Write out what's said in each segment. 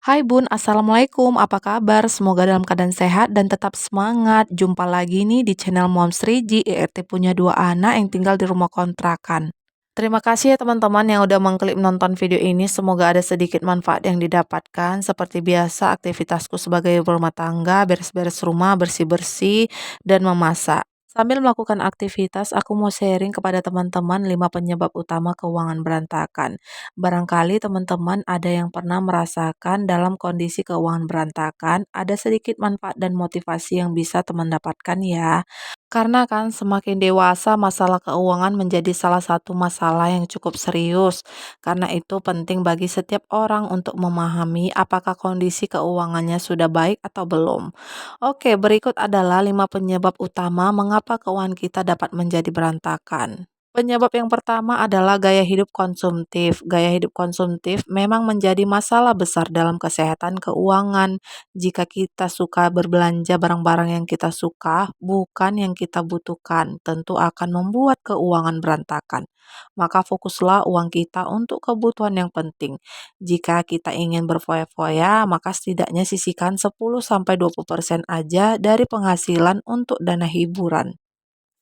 Hai Bun, Assalamualaikum, apa kabar? Semoga dalam keadaan sehat dan tetap semangat. Jumpa lagi nih di channel Moms Riji, ERT punya dua anak yang tinggal di rumah kontrakan. Terima kasih ya teman-teman yang udah mengklik nonton video ini, semoga ada sedikit manfaat yang didapatkan. Seperti biasa, aktivitasku sebagai ibu rumah tangga, beres-beres rumah, bersih-bersih, dan memasak. Sambil melakukan aktivitas, aku mau sharing kepada teman-teman 5 penyebab utama keuangan berantakan. Barangkali teman-teman ada yang pernah merasakan dalam kondisi keuangan berantakan, ada sedikit manfaat dan motivasi yang bisa teman dapatkan ya. Karena kan semakin dewasa masalah keuangan menjadi salah satu masalah yang cukup serius. Karena itu penting bagi setiap orang untuk memahami apakah kondisi keuangannya sudah baik atau belum. Oke, berikut adalah 5 penyebab utama mengapa keuangan kita dapat menjadi berantakan. Penyebab yang pertama adalah gaya hidup konsumtif. Gaya hidup konsumtif memang menjadi masalah besar dalam kesehatan keuangan. Jika kita suka berbelanja barang-barang yang kita suka, bukan yang kita butuhkan, tentu akan membuat keuangan berantakan. Maka fokuslah uang kita untuk kebutuhan yang penting. Jika kita ingin berfoya-foya, maka setidaknya sisihkan 10-20% aja dari penghasilan untuk dana hiburan.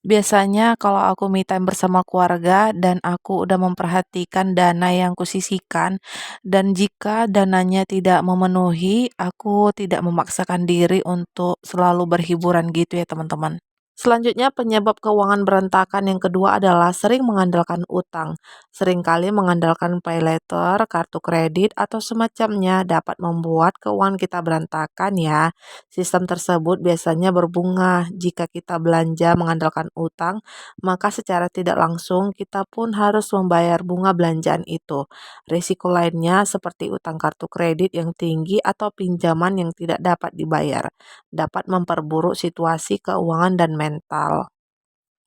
Biasanya kalau aku me time bersama keluarga dan aku udah memperhatikan dana yang kusisihkan dan jika dananya tidak memenuhi, aku tidak memaksakan diri untuk selalu berhiburan gitu ya teman-teman. Selanjutnya penyebab keuangan berantakan yang kedua adalah sering mengandalkan utang. Seringkali mengandalkan paylater, kartu kredit, atau semacamnya dapat membuat keuangan kita berantakan ya. Sistem tersebut biasanya berbunga. Jika kita belanja mengandalkan utang, maka secara tidak langsung kita pun harus membayar bunga belanjaan itu. Risiko lainnya seperti utang kartu kredit yang tinggi atau pinjaman yang tidak dapat dibayar dapat memperburuk situasi keuangan dan mental.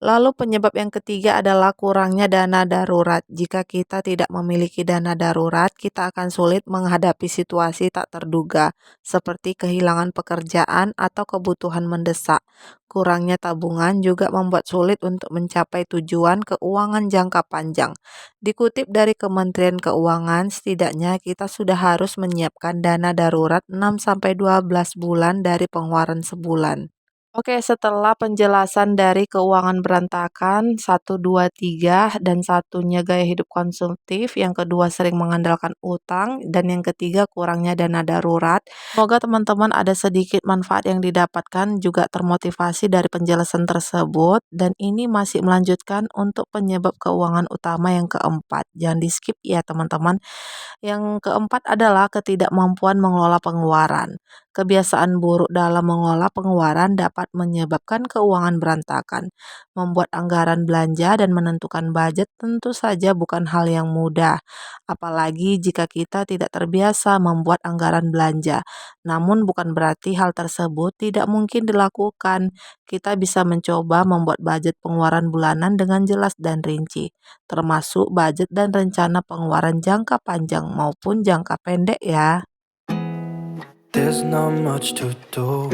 Lalu penyebab yang ketiga adalah kurangnya dana darurat. Jika kita tidak memiliki dana darurat, kita akan sulit menghadapi situasi tak terduga, seperti kehilangan pekerjaan atau kebutuhan mendesak. Kurangnya tabungan juga membuat sulit untuk mencapai tujuan keuangan jangka panjang. Dikutip dari Kementerian Keuangan, setidaknya kita sudah harus menyiapkan dana darurat 6-12 bulan dari pengeluaran sebulan. Oke, setelah penjelasan dari keuangan berantakan, satu 2 3 dan satunya gaya hidup konsumtif, yang kedua sering mengandalkan utang, dan yang ketiga kurangnya dana darurat. Semoga teman-teman ada sedikit manfaat yang didapatkan, juga termotivasi dari penjelasan tersebut, dan ini masih melanjutkan untuk penyebab keuangan utama yang keempat. Jangan di-skip ya teman-teman. Yang keempat adalah ketidakmampuan mengelola pengeluaran. Kebiasaan buruk dalam mengelola pengeluaran dapat menyebabkan keuangan berantakan. Membuat anggaran belanja dan menentukan budget tentu saja bukan hal yang mudah, apalagi jika kita tidak terbiasa membuat anggaran belanja. Namun bukan berarti hal tersebut tidak mungkin dilakukan. Kita bisa mencoba membuat budget pengeluaran bulanan dengan jelas dan rinci, termasuk budget dan rencana pengeluaran jangka panjang maupun jangka pendek ya. There's not much to do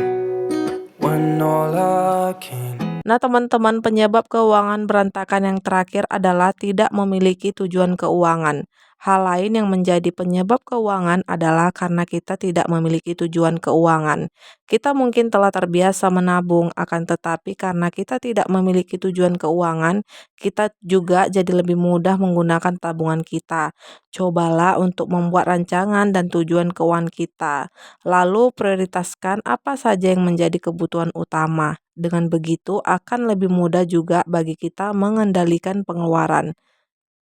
when all I can. Nah, teman-teman, penyebab keuangan berantakan yang terakhir adalah tidak memiliki tujuan keuangan. Hal lain yang menjadi penyebab keuangan adalah karena kita tidak memiliki tujuan keuangan. Kita mungkin telah terbiasa menabung, akan tetapi karena kita tidak memiliki tujuan keuangan, kita juga jadi lebih mudah menggunakan tabungan kita. Cobalah untuk membuat rancangan dan tujuan keuangan kita. Lalu prioritaskan apa saja yang menjadi kebutuhan utama. Dengan begitu akan lebih mudah juga bagi kita mengendalikan pengeluaran.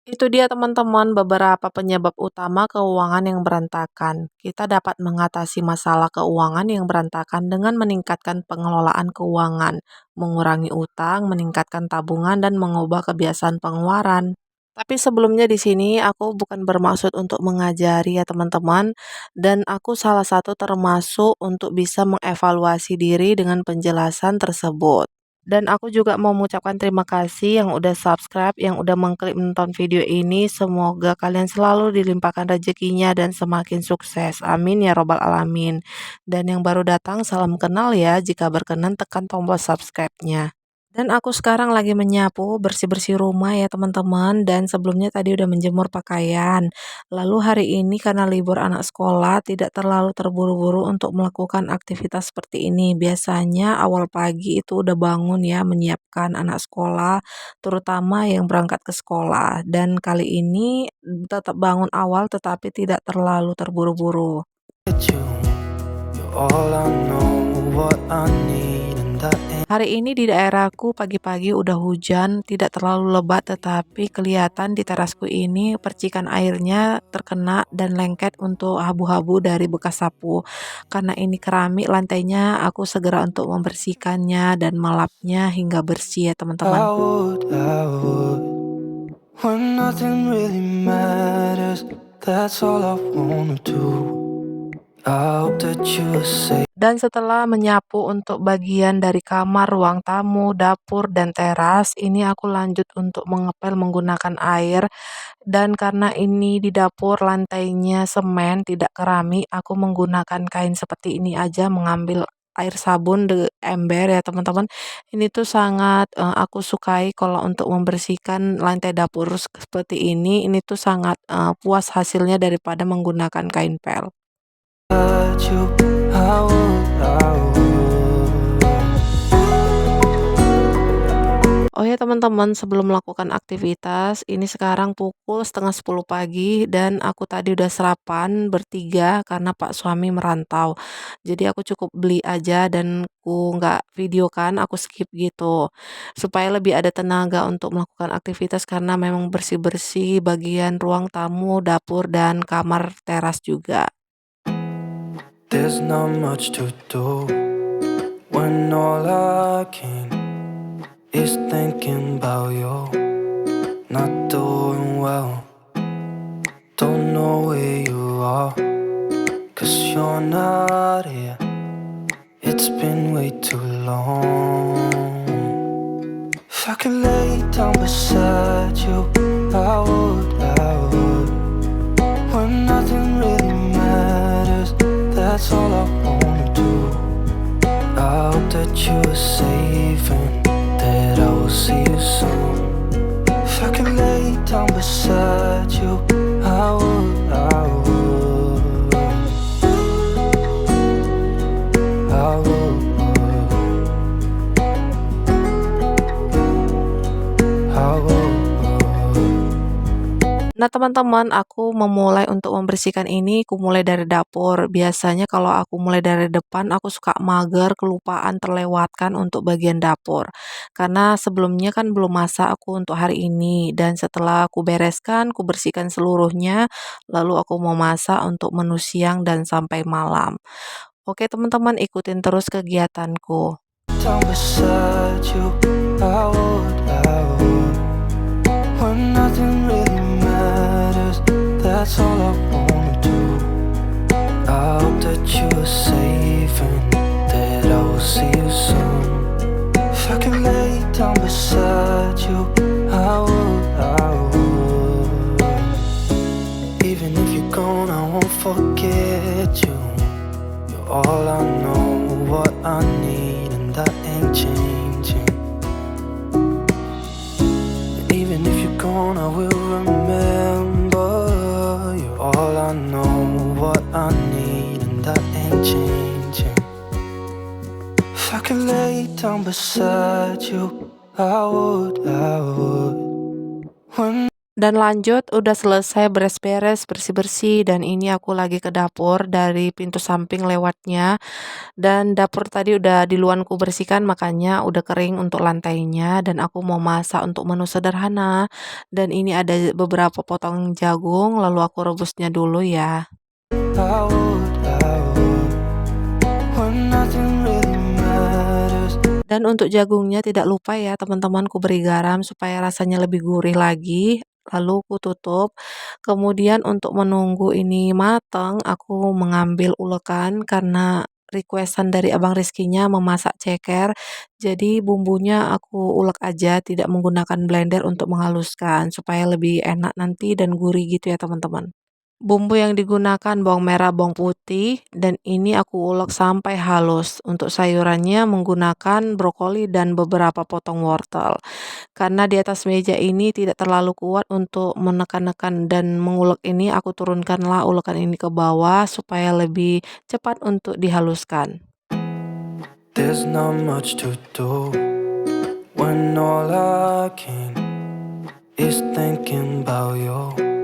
Itu dia teman-teman beberapa penyebab utama keuangan yang berantakan. Kita dapat mengatasi masalah keuangan yang berantakan dengan meningkatkan pengelolaan keuangan, mengurangi utang, meningkatkan tabungan, dan mengubah kebiasaan pengeluaran. Tapi sebelumnya di sini aku bukan bermaksud untuk mengajari ya teman-teman, dan aku salah satu termasuk untuk bisa mengevaluasi diri dengan penjelasan tersebut. Dan aku juga mau mengucapkan terima kasih yang udah subscribe, yang udah mengklik menonton video ini. Semoga kalian selalu dilimpahkan rezekinya dan semakin sukses. Amin ya robbal alamin. Dan yang baru datang, salam kenal ya. Jika berkenan tekan tombol subscribe-nya. Dan aku sekarang lagi menyapu, bersih-bersih rumah ya teman-teman, dan sebelumnya tadi udah menjemur pakaian. Lalu hari ini karena libur anak sekolah, tidak terlalu terburu-buru untuk melakukan aktivitas seperti ini. Biasanya awal pagi itu udah bangun ya, menyiapkan anak sekolah, terutama yang berangkat ke sekolah. Dan kali ini tetap bangun awal tetapi tidak terlalu terburu-buru. At you, you're all I know, what I need, and that ain't Hari ini di daerahku pagi-pagi udah hujan, tidak terlalu lebat tetapi kelihatan di terasku ini percikan airnya terkena dan lengket untuk abu-abu dari bekas sapu. Karena ini keramik lantainya, aku segera untuk membersihkannya dan melapnya hingga bersih ya teman-teman. I would, when nothing really matters. That's all I wanna do. I hope that you are safe. Dan setelah menyapu untuk bagian dari kamar, ruang tamu, dapur, dan teras, ini aku lanjut untuk mengepel menggunakan air. Dan karena ini di dapur lantainya semen, tidak keramik, aku menggunakan kain seperti ini aja mengambil air sabun de ember ya teman-teman. Ini tuh sangat aku sukai kalau untuk membersihkan lantai dapur seperti ini tuh sangat puas hasilnya daripada menggunakan kain pel. At you, I would. Oh ya teman-teman, sebelum melakukan aktivitas, ini sekarang pukul setengah 10 pagi dan aku tadi udah sarapan bertiga karena Pak suami merantau. Jadi aku cukup beli aja dan aku nggak videokan, aku skip gitu. Supaya lebih ada tenaga untuk melakukan aktivitas karena memang bersih-bersih bagian ruang tamu, dapur, dan kamar teras juga. There's not much to do when all I can is thinking about you. Not doing well, don't know where you are, 'cause you're not here. It's been way too long. If I could lay down beside you, I would. When nothing really matters, that's all I wanna do. I hope that you are safe and that I will see you soon. If I could lay down beside you, I would, I would, I would. Nah, teman-teman, aku memulai untuk membersihkan ini, aku mulai dari dapur. Biasanya kalau aku mulai dari depan, aku suka mager, kelupaan, terlewatkan untuk bagian dapur. Karena sebelumnya kan belum masak aku untuk hari ini. Dan setelah aku bereskan, aku bersihkan seluruhnya, lalu aku mau masak untuk menu siang dan sampai malam. Oke, teman-teman, ikutin terus kegiatanku. Down beside you, I would. When nothing really matters, that's all I wanna do. I hope that you are safe and that I will see you soon. If I can lay down beside you, I would. Even if you're gone, I won't forget you. You're all I know, what I need, and that ain't changing. Even if you're gone, I will remember. You're all I know, what I need, and that ain't changing. If I could lay down beside you, I would. When Dan lanjut, udah selesai beres-beres, bersih-bersih, dan ini aku lagi ke dapur dari pintu samping lewatnya. Dan dapur tadi udah duluan ku bersihkan, makanya udah kering untuk lantainya. Dan aku mau masak untuk menu sederhana. Dan ini ada beberapa potong jagung, lalu aku rebusnya dulu ya. I would. When nothing really matters. Dan untuk jagungnya tidak lupa ya teman-teman ku beri garam supaya rasanya lebih gurih lagi. Lalu ku tutup. Kemudian untuk menunggu ini matang, aku mengambil ulekan karena requestan dari Abang Rizkynya memasak ceker. Jadi bumbunya aku ulek aja, tidak menggunakan blender untuk menghaluskan supaya lebih enak nanti dan gurih gitu ya teman-teman. Bumbu yang digunakan bawang merah, bawang putih, dan ini aku ulek sampai halus. Untuk sayurannya menggunakan brokoli dan beberapa potong wortel. Karena di atas meja ini tidak terlalu kuat untuk menekan-nekan dan mengulek ini, aku turunkanlah ulekan ini ke bawah supaya lebih cepat untuk dihaluskan. There's not much to do when all I can is thinking about you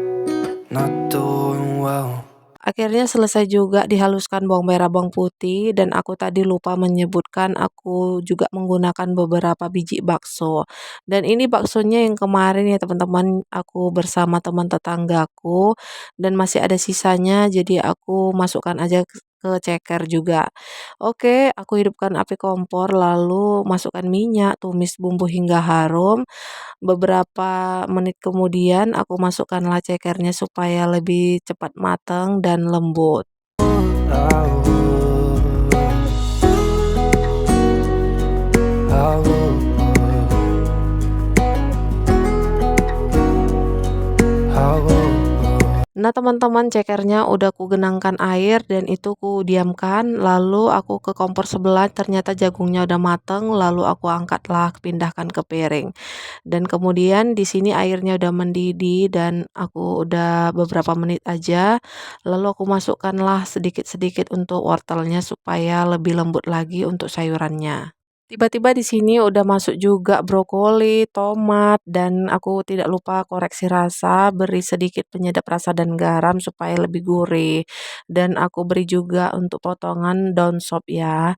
not doing well. Akhirnya selesai juga dihaluskan bawang merah, bawang putih, dan aku tadi lupa menyebutkan aku juga menggunakan beberapa biji bakso. Dan ini baksonya yang kemarin ya teman-teman, aku bersama teman tetanggaku dan masih ada sisanya, jadi aku masukkan aja ke ceker juga. Oke, aku hidupkan api kompor lalu masukkan minyak, tumis bumbu hingga harum. Beberapa menit kemudian aku masukkanlah cekernya supaya lebih cepat matang dan lembut. I would, I would, I would. Nah teman-teman cekernya udah kugenangkan air dan itu ku diamkan lalu aku ke kompor sebelah ternyata jagungnya udah mateng lalu aku angkatlah pindahkan ke piring. Dan kemudian di sini airnya udah mendidih dan aku udah beberapa menit aja, lalu aku masukkanlah sedikit-sedikit untuk wortelnya supaya lebih lembut lagi untuk sayurannya. Tiba-tiba di sini udah masuk juga brokoli, tomat, dan aku tidak lupa koreksi rasa, beri sedikit penyedap rasa dan garam supaya lebih gurih. Dan aku beri juga untuk potongan daun sop ya.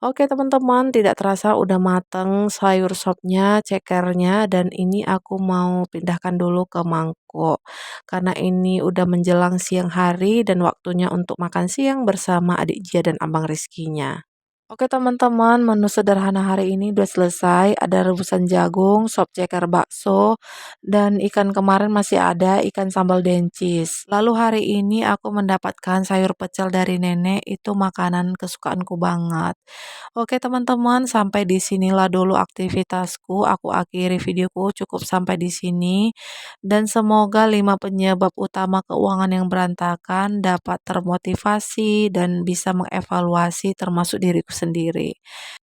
Oke teman-teman, tidak terasa udah mateng sayur sopnya, cekernya, dan ini aku mau pindahkan dulu ke mangkuk. Karena ini udah menjelang siang hari dan waktunya untuk makan siang bersama adik Jia dan abang Rizkinya. Oke teman-teman, menu sederhana hari ini udah selesai. Ada rebusan jagung, sop ceker bakso, dan ikan kemarin masih ada, ikan sambal dencis. Lalu hari ini aku mendapatkan sayur pecel dari nenek, itu makanan kesukaanku banget. Oke teman-teman, sampai di sinilah dulu aktivitasku. Aku akhiri videoku cukup sampai di sini. Dan semoga 5 penyebab utama keuangan yang berantakan dapat termotivasi dan bisa mengevaluasi termasuk diriku sendiri.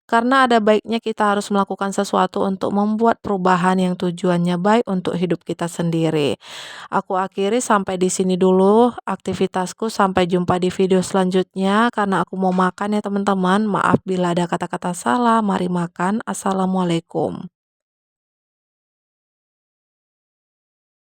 Karena ada baiknya kita harus melakukan sesuatu untuk membuat perubahan yang tujuannya baik untuk hidup kita sendiri. Aku akhiri sampai di sini dulu aktivitasku. Sampai jumpa di video selanjutnya karena aku mau makan ya teman-teman. Maaf bila ada kata-kata salah. Mari makan. Assalamualaikum.